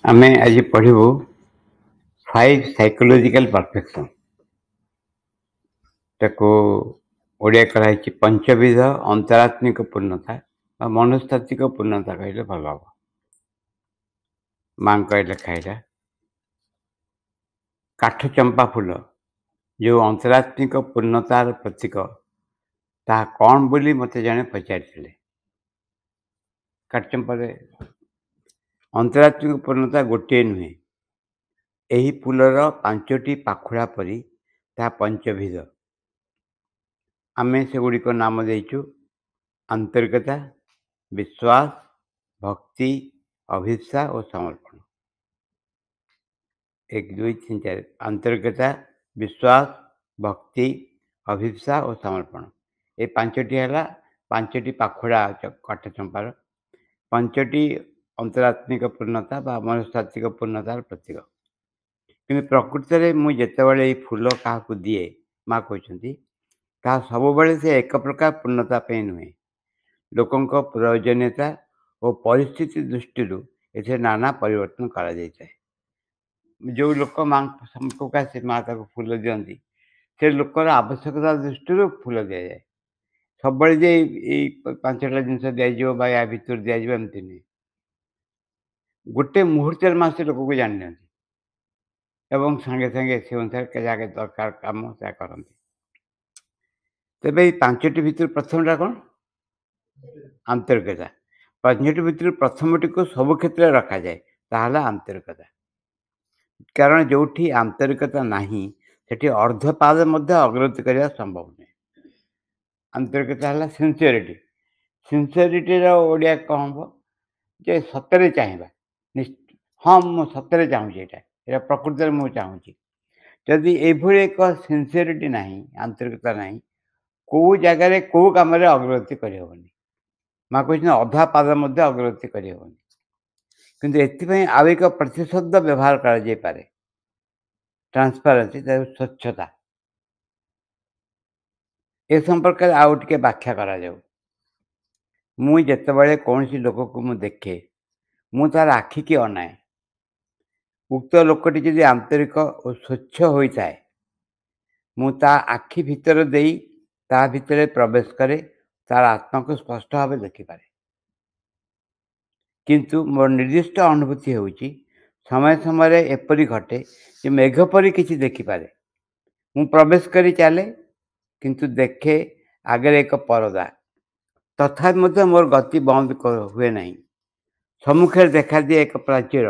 आमे आज पढ़ू 5 साइकोलॉजिकल परफेक्शन ताको ओडिया कराई पंचविध अंतरात्मिक पूर्णता मनस्तात्विक पूर्णता कहले भल हम माँ कहले खाइला काठ चंपा फूल जो अंतरात्मिक पूर्णतार प्रतीक ता कौन बोली मते जने पचारि काठ चंपा अंतरात्मिक पूर्णता गोटे नुहे यही फूलर 5टी पाखुड़ा परी ता पंचविध आमे से गुड़िक नाम देचु आंतरिकता विश्वास भक्ति अभिप्सा और समर्पण 1 2 3 4 आंतरिकता विश्वास भक्ति अभिप्सा और समर्पण ये 5टी है 5टी पाखुड़ा काठ चंपार 5टी अंतरात्मिक पूर्णता बा मनस्तात्विक पूर्णतार प्रतीक कि प्रकृत में मुझे ये फूल क्या दिए माँ कहते ता सब से एक प्रकार पूर्णता पे नुहे लोकों प्रयोजनीयता और परिस्थिति दृष्टि ए नाना परिवर्तन करा जाए जो लोक माँ सम्मुख आसे माँ फूल दिखती से लोकर आवश्यकता दृष्टि फूल दि जाए सब 5टा जिनस दिज्व या भितर दिज्व एमती नहीं गोटे मुहूर्त मास लोक को जानी एवं सांगे सांगे से अनुसार जगह दरकार कम से करती तेरे 5टी भितर प्रथमटा कौन आंतरिकता 5टी भितर प्रथमटी को सब क्षेत्र में रखा जाए ताहला आंतरिकता कारण जो आंतरिकता नहीं सेठी अर्धपाद अग्रगति करने संभव नहीं आंतरिकता है सिंसियरिटी सिंसियरिटी ओडिया कौन हम जे सतरे चाहिए हाँ मुझे सतरे चाहूँगी यहाँ प्रकृत में मुझे चाहूँगी जदि ये एक सिंसियरिटी ना आंतरिकता ना कौ जगार कौ कम अग्रगति करहबनी माँ कहते अधा पाद अग्रगति करहबनी किंतु एपाई आउ एक प्रतिशब्द व्यवहार कर ट्रांसपेरेंसी स्वच्छता ए संपर्क आउ टे व्याख्या करा जाऊ मुझे जितेबाला कौन सी लोक को मुझे देखे मु तार आखि की अनाए उक्त लोकटी जदि आंतरिक और स्वच्छ होता है मु ता आखि भितर दे ता भितर प्रवेश करे तार आत्मा को स्पष्ट भाव देखिपारे किंतु मोर निर्दिष्ट अनुभूति होउची समय समय एपरी घटे कि मेघ परी किसी देखिपारे मु प्रवेश करी चले किंतु देखे आगे एक परदा तथा मोर गति बंद हुए ना सम्मुखें देखा दिए एक प्राचीर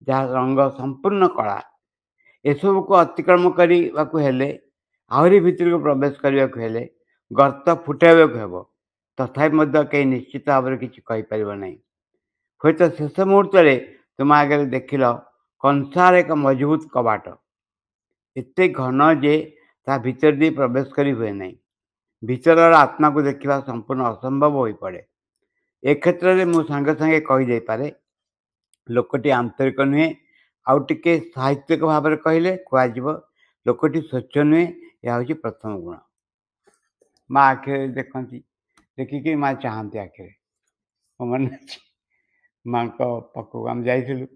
जहाँ रंग संपूर्ण कला एसबू को अतिक्रम करने आहरी भितर को प्रवेश करने को हेले गर्त फुटाइबा को हेब तथा कहीं निश्चित भाव में किसी कहीपर ना हूँ तो शेष मुहूर्त तुम आगे देखिल कंसार एक मजबूत कबाट एत घन जे ता भीतर दी प्रवेश करी हुए ना भीतर आत्मा को देखा संपूर्ण असंभव हो पड़े ए क्षेत्र में मुझे सांगे सांगे कहीदे पारे लोकटी आंतरिक नुहे आउ टे साहित्यिक भाव में कहले कह लोकटी स्वच्छ नुहे यह हूँ प्रथम गुण माँ आखिर देखती देखिकी माँ चाहती आखिर मन माँ पाखक आम जाइलु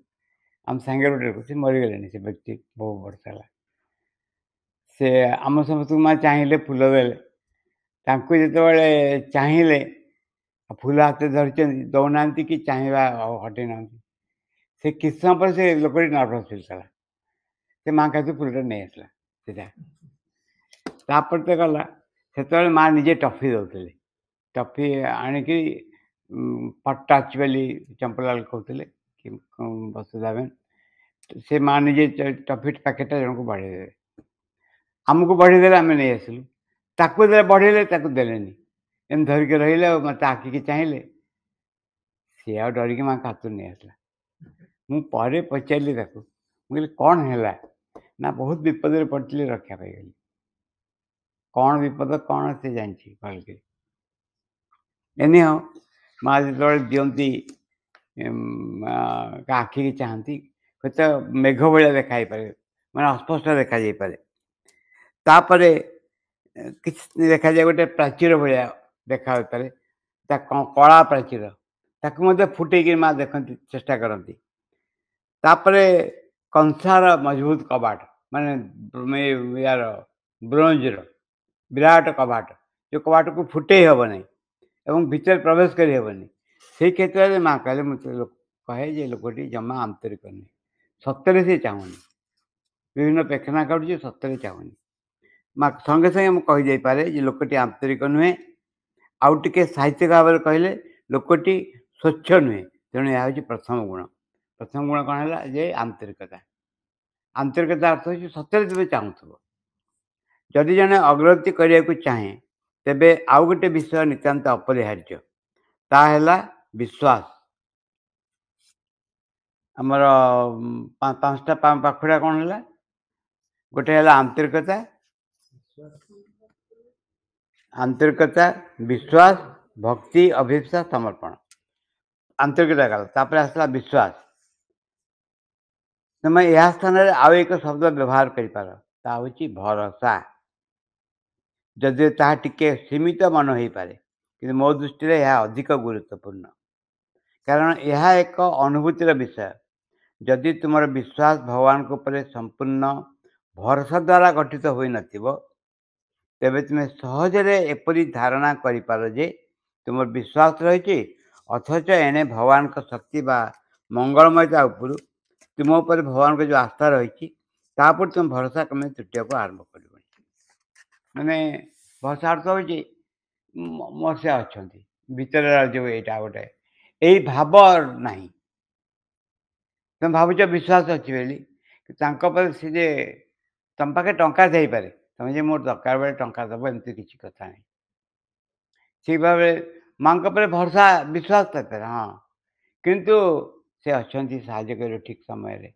आम सांगे गोटे मरीगले से व्यक्ति बहुत वर्ष है से आम समस्त माँ चाहिए फूल देले जो चाहिए फूल हाथ धरती दौना कि चाहवा हटे ना से किस समय पर से लोकटी नर्भस फिल कला से माँ कहते फूलटा नहीं आसला तापर तो गला से माँ निजे टफी दौले टफी आणिकी पट्टाच बोली चंपलाल कहते कि वसुधाबेन से माँ निजे टफी पैकेटा जन को बढ़े आमको बढ़ीदे आम नहीं आसलु ताकू बढ़ेले देलेनी एम धरिक रही मत आखिकी चाहिए सी आ डरिकी माँ हाथ नहीं आसला मुझे पचारि मुझे कौन है ना बहुत विपद पड़ती रक्षा पाई कौन विपद कौन से जानची भल एनी हाँ माँ जो दिखती आखि की चाहती तो मेघ भाया देखा पारे मैं अस्पष्ट देखा पारे तापर कि देखा जाए गोटे प्राचीर भाया देखा पारे कला प्राचीर ताकू फुटे माँ देखती चेष्टा करती ତାପରେ କଂସାର ମଜବୁତ କବାଟ ମାନେ ୟାର ବ୍ରୋଞ୍ଜର ବିରାଟ କବାଟ, ଯେଉଁ କବାଟକୁ ଫୁଟେଇ ହେବ ନାହିଁ ଏବଂ ଭିତରେ ପ୍ରବେଶ କରିହେବନି। ସେଇ କ୍ଷେତ୍ରରେ ମା କହିଲେ, ମୁଁ କହେ ଯେ ଲୋକଟି ଜମା ଆନ୍ତରିକ ନୁହେଁ, ସତରେ ସେ ଚାହୁଁନି, ବିଭିନ୍ନ ପେଖାନା କାଟୁଛି, ସତରେ ଚାହୁଁନି। ମା ସଙ୍ଗେ ସଙ୍ଗେ ମୁଁ କହିଯାଇପାରେ ଯେ ଲୋକଟି ଆନ୍ତରିକ ନୁହେଁ। ଆଉ ଟିକେ ସାହିତ୍ୟିକ ଭାବରେ କହିଲେ ଲୋକଟି ସ୍ୱଚ୍ଛ ନୁହେଁ। ତେଣୁ ଏହା ହେଉଛି ପ୍ରଥମ ଗୁଣ। ପ୍ରଥମ ଗୁଣ କ'ଣ ହେଲା ଯେ ଆନ୍ତରିକତା। ଆନ୍ତରିକତା ଅର୍ଥ ହେଉଛି ସତରେ ତେବେ ଚାହୁଁଥିବ। ଯଦି ଜଣେ ଅଗ୍ରଗତି କରିବାକୁ ଚାହେଁ ତେବେ ଆଉ ଗୋଟେ ବିଷୟ ନିତାନ୍ତ ଅପରିହାର୍ଯ୍ୟ, ତାହା ହେଲା ବିଶ୍ୱାସ। ଆମର ପାଞ୍ଚଟା ପାଖୁଡ଼ା କ'ଣ ହେଲା? ଗୋଟେ ହେଲା ଆନ୍ତରିକତା, ବିଶ୍ୱାସ, ଭକ୍ତି, ଅଭିପ୍ସା, ସମର୍ପଣ। ଆନ୍ତରିକତା ଗଲା, ତାପରେ ଆସିଲା ବିଶ୍ୱାସ। ତମେ ଏହା ସ୍ଥାନରେ ଆଉ ଏକ ଶବ୍ଦ ବ୍ୟବହାର କରିପାର, ତାହା ହେଉଛି ଭରସା। ଯଦିଓ ତାହା ଟିକେ ସୀମିତ ମନେ ହୋଇପାରେ, କିନ୍ତୁ ମୋ ଦୃଷ୍ଟିରେ ଏହା ଅଧିକ ଗୁରୁତ୍ୱପୂର୍ଣ୍ଣ, କାରଣ ଏହା ଏକ ଅନୁଭୂତିର ବିଷୟ। ଯଦି ତୁମର ବିଶ୍ୱାସ ଭଗବାନଙ୍କ ଉପରେ ସମ୍ପୂର୍ଣ୍ଣ ଭରସା ଦ୍ୱାରା ଗଠିତ ହୋଇନଥିବ, ତେବେ ତୁମେ ସହଜରେ ଏପରି ଧାରଣା କରିପାର ଯେ ତୁମର ବିଶ୍ୱାସ ରହିଛି, ଅଥଚ ଏଣେ ଭଗବାନଙ୍କ ଶକ୍ତି ବା ମଙ୍ଗଳମୟତା ଉପରୁ ତୁମ ଉପରେ ଭଗବାନଙ୍କ ଯେଉଁ ଆସ୍ଥା ରହିଛି ତା ଉପରେ ତୁମେ ଭରସା କ୍ରମେ ତୁଟିବାକୁ ଆରମ୍ଭ କରିବ। ମାନେ ଭରସା ଅର୍ଥ ହେଉଛି ମୋର ସେ ଅଛନ୍ତି, ଭିତରେ ଯେଉଁ ଏଇଟା ଗୋଟେ ଏଇ ଭାବ ନାହିଁ। ତୁମେ ଭାବୁଛ ବିଶ୍ୱାସ ଅଛି ବୋଲି, ତାଙ୍କ ଉପରେ ସେ ଯେ ତମ ପାଖେ ଟଙ୍କା ଥାଇପାରେ, ତମେ ଯେ ମୋର ଦରକାର ବେଳେ ଟଙ୍କା ଦେବ, ଏମିତି କିଛି କଥା ନାହିଁ। ଠିକ ଭାବରେ ମାଙ୍କ ଉପରେ ଭରସା ବିଶ୍ୱାସ ଥାଇପାରେ, ହଁ, କିନ୍ତୁ ସେ ଅଛନ୍ତି ସାହାଯ୍ୟ କରିବେ ଠିକ ସମୟରେ।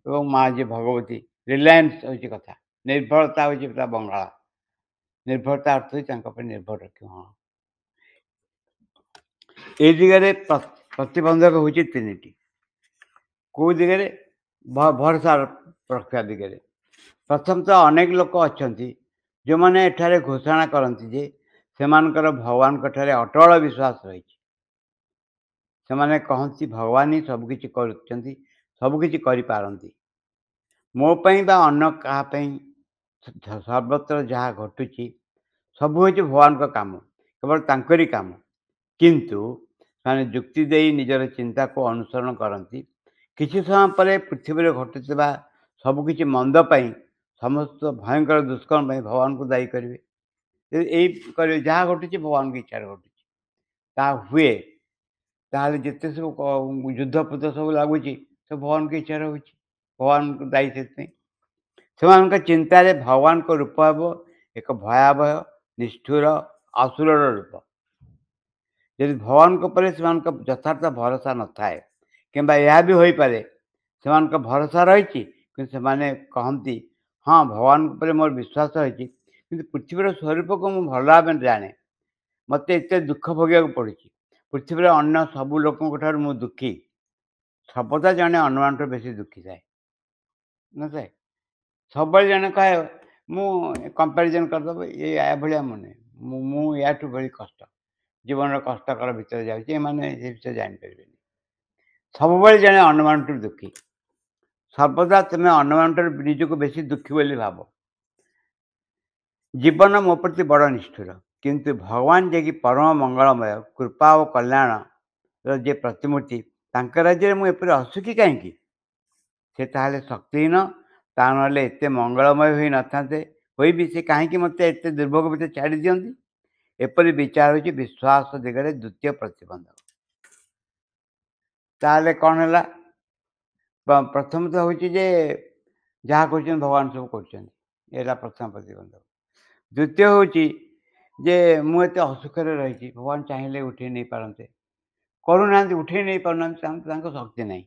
ଏବଂ ମା ଯେ ଭଗବତୀ, ରିଲାଏନ୍ସ ହେଉଛି କଥା, ନିର୍ଭରତା ହେଉଛି ତା ବଙ୍ଗଳା। ନିର୍ଭରତା ଅର୍ଥ ହେଉଛି ତାଙ୍କ ଉପରେ ନିର୍ଭର ରଖିବ। ହଁ, এই ଦିଗରେ ପ୍ରତିବନ୍ଧକ ହେଉଛି ତିନିଟି। କେଉଁ ଦିଗରେ? ଭରସା ରଖିବା ଦିଗରେ। ପ୍ରଥମତଃ ଅନେକ ଲୋକ ଅଛନ୍ତି ଯେଉଁମାନେ ଏଠାରେ ଘୋଷଣା କରନ୍ତି ଯେ ସେମାନଙ୍କର ଭଗବାନଙ୍କଠାରେ ଅଟଳ ବିଶ୍ୱାସ ରହିଛି। ସେମାନେ କହନ୍ତି ଭଗବାନ ହିଁ ସବୁକିଛି କରୁଛନ୍ତି, ସବୁକିଛି କରିପାରନ୍ତି। ମୋ ପାଇଁ ବା ଅନ୍ୟ କାହା ପାଇଁ ସର୍ବତ୍ର ଯାହା ଘଟୁଛି ସବୁ ହେଉଛି ଭଗବାନଙ୍କ କାମ, କେବଳ ତାଙ୍କରି କାମ। କିନ୍ତୁ ସେମାନେ ଯୁକ୍ତି ଦେଇ ନିଜର ଚିନ୍ତାକୁ ଅନୁସରଣ କରନ୍ତି। କିଛି ସମୟ ପରେ ପୃଥିବୀରେ ଘଟୁଥିବା ସବୁକିଛି ମନ୍ଦ ପାଇଁ, ସମସ୍ତ ଭୟଙ୍କର ଦୁଷ୍କର୍ମ ପାଇଁ ଭଗବାନଙ୍କୁ ଦାୟୀ କରିବେ। ଏଇ କରିବେ, ଯାହା ଘଟୁଛି ଭଗବାନଙ୍କ ଇଚ୍ଛାରେ ଘଟୁଛି। ତାହା ହୁଏ ତାହେଲେ ଯେତେ ସବୁ ଯୁଦ୍ଧ ଫୁଦ୍ଧ ସବୁ ଲାଗୁଛି ସବୁ ଭଗବାନଙ୍କ ଇଚ୍ଛାରେ ହେଉଛି, ଭଗବାନଙ୍କୁ ଦାୟୀ ସେଥିପାଇଁ। ସେମାନଙ୍କ ଚିନ୍ତାରେ ଭଗବାନଙ୍କ ରୂପ ହେବ ଏକ ଭୟାବହ, ନିଷ୍ଠୁର, ଅସୁରର ରୂପ। ଯଦି ଭଗବାନଙ୍କ ଉପରେ ସେମାନଙ୍କ ଯଥାର୍ଥ ଭରସା ନଥାଏ, କିମ୍ବା ଏହା ବି ହୋଇପାରେ ସେମାନଙ୍କ ଭରସା ରହିଛି କିନ୍ତୁ ସେମାନେ କହନ୍ତି ହଁ ଭଗବାନଙ୍କ ଉପରେ ମୋର ବିଶ୍ୱାସ ରହିଛି, କିନ୍ତୁ ପୃଥିବୀର ସ୍ୱରୂପକୁ ମୁଁ ଭଲ ଭାବରେ ଜାଣେ, ମୋତେ ଏତେ ଦୁଃଖ ଭୋଗିବାକୁ ପଡ଼ୁଛି, ପୃଥିବୀରେ ଅନ୍ୟ ସବୁ ଲୋକଙ୍କ ଠାରୁ ମୁଁ ଦୁଃଖୀ। ସର୍ବଦା ଜଣେ ଅନ୍ୟମାନଙ୍କଠୁ ବେଶୀ ଦୁଃଖୀ ଥାଏ ନଥାଏ? ସବୁବେଳେ ଜଣେ କହେ ମୁଁ କମ୍ପାରିଜନ୍ କରିଦେବ, ଏଭଳିଆ ମୁଁ ନୁହେଁ, ମୁଁ ୟାଠୁ ଭଳି କଷ୍ଟ, ଜୀବନର କଷ୍ଟକର ଭିତରେ ଯାଉଛି, ଏମାନେ ସେ ବିଷୟରେ ଜାଣିପାରିବେନି। ସବୁବେଳେ ଜଣେ ଅନ୍ୟମାନଙ୍କଠୁ ଦୁଃଖୀ। ସର୍ବଦା ତୁମେ ଅନ୍ୟମାନଙ୍କଠାରୁ ନିଜକୁ ବେଶୀ ଦୁଃଖୀ ବୋଲି ଭାବ। ଜୀବନ ମୋ ପ୍ରତି ବଡ଼ ନିଷ୍ଠୁର, କିନ୍ତୁ ଭଗବାନ ଯିଏକି ପରମ ମଙ୍ଗଳମୟ, କୃପା ଓ କଲ୍ୟାଣର ଯେ ପ୍ରତିମୂର୍ତ୍ତି, ତାଙ୍କ ରାଜ୍ୟରେ ମୁଁ ଏପରି ଅସୁଖୀ କାହିଁକି? ସେ ତାହେଲେ ଶକ୍ତିହୀନ, ତା ନହେଲେ ଏତେ ମଙ୍ଗଳମୟ ହୋଇନଥାନ୍ତେ, ହୋଇବି ସେ କାହିଁକି ମୋତେ ଏତେ ଦୁର୍ଭୋଗ ଭିତରେ ଛାଡ଼ି ଦିଅନ୍ତି? ଏପରି ବିଚାର ହେଉଛି ବିଶ୍ୱାସ ଦିଗରେ ଦ୍ୱିତୀୟ ପ୍ରତିବନ୍ଧକ। ତାହେଲେ କ'ଣ ହେଲା? ପ୍ରଥମତଃ ହେଉଛି ଯେ ଯାହା କରୁଛନ୍ତି ଭଗବାନ ସବୁ କରୁଛନ୍ତି, ଏଇଟା ପ୍ରଥମ ପ୍ରତିବନ୍ଧକ। ଦ୍ୱିତୀୟ ହେଉଛି ଯେ ମୁଁ ଏତେ ଅସୁଖରେ ରହିଛି, ଭଗବାନ ଚାହିଁଲେ ଉଠେଇ ନେଇପାରନ୍ତେ, କରୁନାହାନ୍ତି, ଉଠେଇ ନେଇପାରୁନାହାନ୍ତି, ତାଙ୍କ ଶକ୍ତି ନାହିଁ,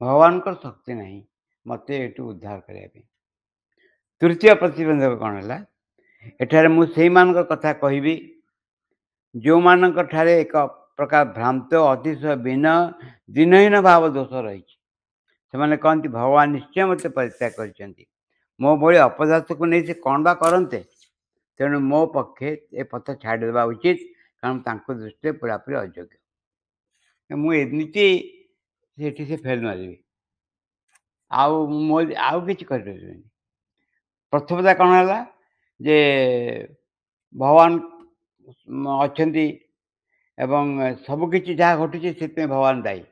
ଭଗବାନଙ୍କର ଶକ୍ତି ନାହିଁ ମୋତେ ଏଠୁ ଉଦ୍ଧାର କରିବା ପାଇଁ। ତୃତୀୟ ପ୍ରତିବନ୍ଧକ କ'ଣ ହେଲା? ଏଠାରେ ମୁଁ ସେଇମାନଙ୍କ କଥା କହିବି ଯେଉଁମାନଙ୍କଠାରେ ଏକ ପ୍ରକାର ଭ୍ରାନ୍ତ, ଅତିଶୟ ଦିନହୀନ ଭାବ ଦୋଷ ରହିଛି। ସେମାନେ କହନ୍ତି ଭଗବାନ ନିଶ୍ଚୟ ମୋତେ ପରିତ୍ୟାଗ କରିଛନ୍ତି, ମୋ ଭଳି ଅପଦାର୍ଥକୁ ନେଇ ସେ କ'ଣ ବା କରନ୍ତେ, ତେଣୁ ମୋ ପକ୍ଷେ ଏ ପଥ ଛାଡ଼ିଦେବା ଉଚିତ, କାରଣ ତାଙ୍କ ଦୃଷ୍ଟିରେ ପୁରାପୁରି ଅଯୋଗ୍ୟ। ମୁଁ ଏମିତି ସେଠି ସେ ଫେଲ୍ ମାରିବେ। ଆଉ ମୋ ଆଉ କିଛି କରିପାରିବେନି। ପ୍ରଥମତଃ କ'ଣ ହେଲା ଯେ ଭଗବାନ ଅଛନ୍ତି ଏବଂ ସବୁକିଛି ଯାହା ଘଟୁଛି ସେଥିପାଇଁ ଭଗବାନ ଦାୟୀ।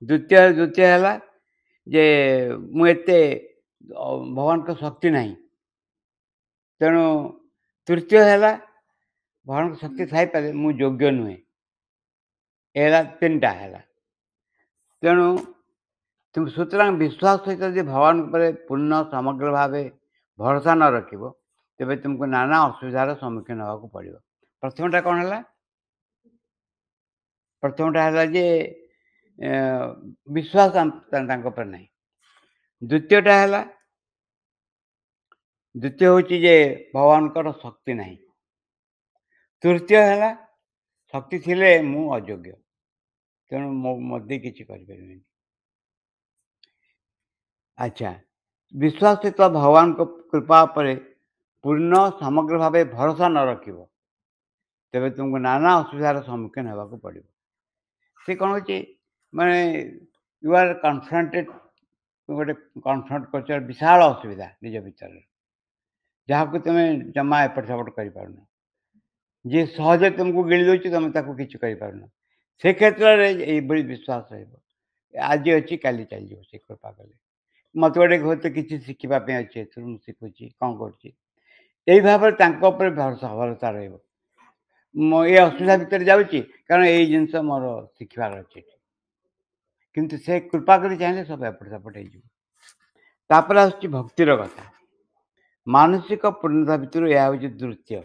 ଦ୍ୱିତୀୟ ହେଲା ଯେ ମୁଁ ଏତେ ଭଗବାନଙ୍କ ଶକ୍ତି ନାହିଁ। ତେଣୁ ତୃତୀୟ ହେଲା ଭଗବାନଙ୍କ ଶକ୍ତି ଥାଇପାରେ ମୁଁ ଯୋଗ୍ୟ ନୁହେଁ। ଏ ହେଲା 3ଟା ହେଲା। ତେଣୁ ତୁମେ ସୁତରାଂ ବିଶ୍ୱାସ ସହିତ ଯଦି ଭଗବାନଙ୍କ ଉପରେ ପୂର୍ଣ୍ଣ ସମଗ୍ର ଭାବେ ଭରସା ନ ରଖିବ, ତେବେ ତୁମକୁ ନାନା ଅସୁବିଧାର ସମ୍ମୁଖୀନ ହେବାକୁ ପଡ଼ିବ। ପ୍ରଥମଟା କ'ଣ ହେଲା? ପ୍ରଥମଟା ହେଲା ଯେ ବିଶ୍ୱାସ ତାଙ୍କ ଉପରେ ନାହିଁ। ଦ୍ୱିତୀୟଟା ହେଲା ଦ୍ୱିତୀୟ ହେଉଛି ଯେ ଭଗବାନଙ୍କର ଶକ୍ତି ନାହିଁ। ତୃତୀୟ ହେଲା ଶକ୍ତି ଥିଲେ ମୁଁ ଅଯୋଗ୍ୟ। ତେଣୁ ମୋତେ କିଛି କରିପାରିବିନି। ଆଚ୍ଛା, ବିଶ୍ୱାସ ସହିତ ଭଗବାନଙ୍କ କୃପା ଉପରେ ପୂର୍ଣ୍ଣ ସମଗ୍ର ଭାବେ ଭରସା ନ ରଖିବ, ତେବେ ତୁମକୁ ନାନା ଅସୁବିଧାର ସମ୍ମୁଖୀନ ହେବାକୁ ପଡ଼ିବ। ସେ କ'ଣ ହେଉଛି ମାନେ ୟୁ ଆର୍ କନଫ୍ରଣ୍ଟେଡ୍ ଗୋଟେ କନଫ୍ରଣ୍ଟ କରୁଛ ବିଶାଳ ଅସୁବିଧା ନିଜ ଭିତରେ, ଯାହାକୁ ତୁମେ ଜମା ଏପଟ ସେପଟ କରିପାରୁନ। ଯିଏ ସହଜରେ ତୁମକୁ ଗିଳି ଦେଉଛି ତୁମେ ତାକୁ କିଛି କରିପାରୁନ। ସେ କ୍ଷେତ୍ରରେ ଏଇଭଳି ବିଶ୍ୱାସ ରହିବ। ଆଜି ଅଛି କାଲି ଚାଲିଯିବ ସେ କୃପା କଲେ। ମୋତେ ଗୋଟେ ହୁଏତ କିଛି ଶିଖିବା ପାଇଁ ଅଛି, ଏଥିରୁ ମୁଁ ଶିଖୁଛି କ'ଣ କରୁଛି। ଏଇ ଭାବରେ ତାଙ୍କ ଉପରେ ଭରସା ରହିବ। ମୁଁ ଏ ଅସୁବିଧା ଭିତରେ ଯାଉଛି କାରଣ ଏଇ ଜିନିଷ ମୋର ଶିଖିବାର ଅଛି ଏଠି। କିନ୍ତୁ ସେ କୃପା କରି ଚାହିଁଲେ ସବୁ ଏପଟ ସେପଟ ହେଇଯିବ। ତାପରେ ଆସୁଛି ଭକ୍ତିର କଥା। ମାନସିକ ପୂର୍ଣ୍ଣତା ଭିତରୁ ଏହା ହେଉଛି ତୃତୀୟ।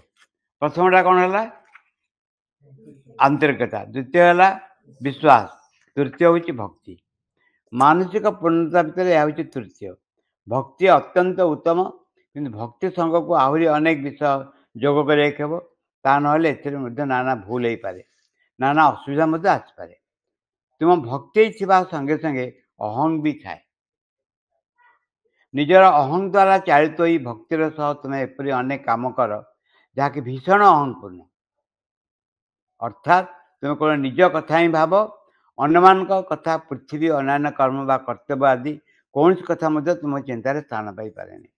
ପ୍ରଥମଟା କ'ଣ ହେଲା? ଆନ୍ତରିକତା। ଦ୍ୱିତୀୟ ହେଲା ବିଶ୍ୱାସ। ତୃତୀୟ ହେଉଛି ଭକ୍ତି। ମାନସିକ ପୂର୍ଣ୍ଣତା ଭିତରେ ଏହା ହେଉଛି ତୃତୀୟ। ଭକ୍ତି ଅତ୍ୟନ୍ତ ଉତ୍ତମ, କିନ୍ତୁ ଭକ୍ତି ସଙ୍ଗକୁ ଆହୁରି ଅନେକ ବିଷୟ ଯୋଗ କରିବାକୁ ହେବ। ତା ନହେଲେ ଏଥିରେ ମଧ୍ୟ ନାନା ଭୁଲ ହେଇପାରେ, ନାନା ଅସୁବିଧା ମଧ୍ୟ ଆସିପାରେ। ତୁମ ଭକ୍ତି ଥିବା ସଙ୍ଗେ ସଙ୍ଗେ ଅହଂ ବି ଥାଏ। ନିଜର ଅହଂ ଦ୍ୱାରା ଚାଳିତ ହୋଇ ଭକ୍ତିର ସହ ତୁମେ ଏପରି ଅନେକ କାମ କର ଯାହାକି ଭୀଷଣ ଅହଂପୂର୍ଣ୍ଣ। ଅର୍ଥାତ୍ ତୁମେ କେବଳ ନିଜ କଥା ହିଁ ଭାବ, ଅନ୍ୟମାନଙ୍କ କଥା, ପୃଥିବୀ, ଅନ୍ୟାନ୍ୟ କର୍ମ ବା କର୍ତ୍ତବ୍ୟ ଆଦି କୌଣସି କଥା ମଧ୍ୟ ତୁମ ଚିନ୍ତାରେ ସ୍ଥାନ ପାଇପାରେନି।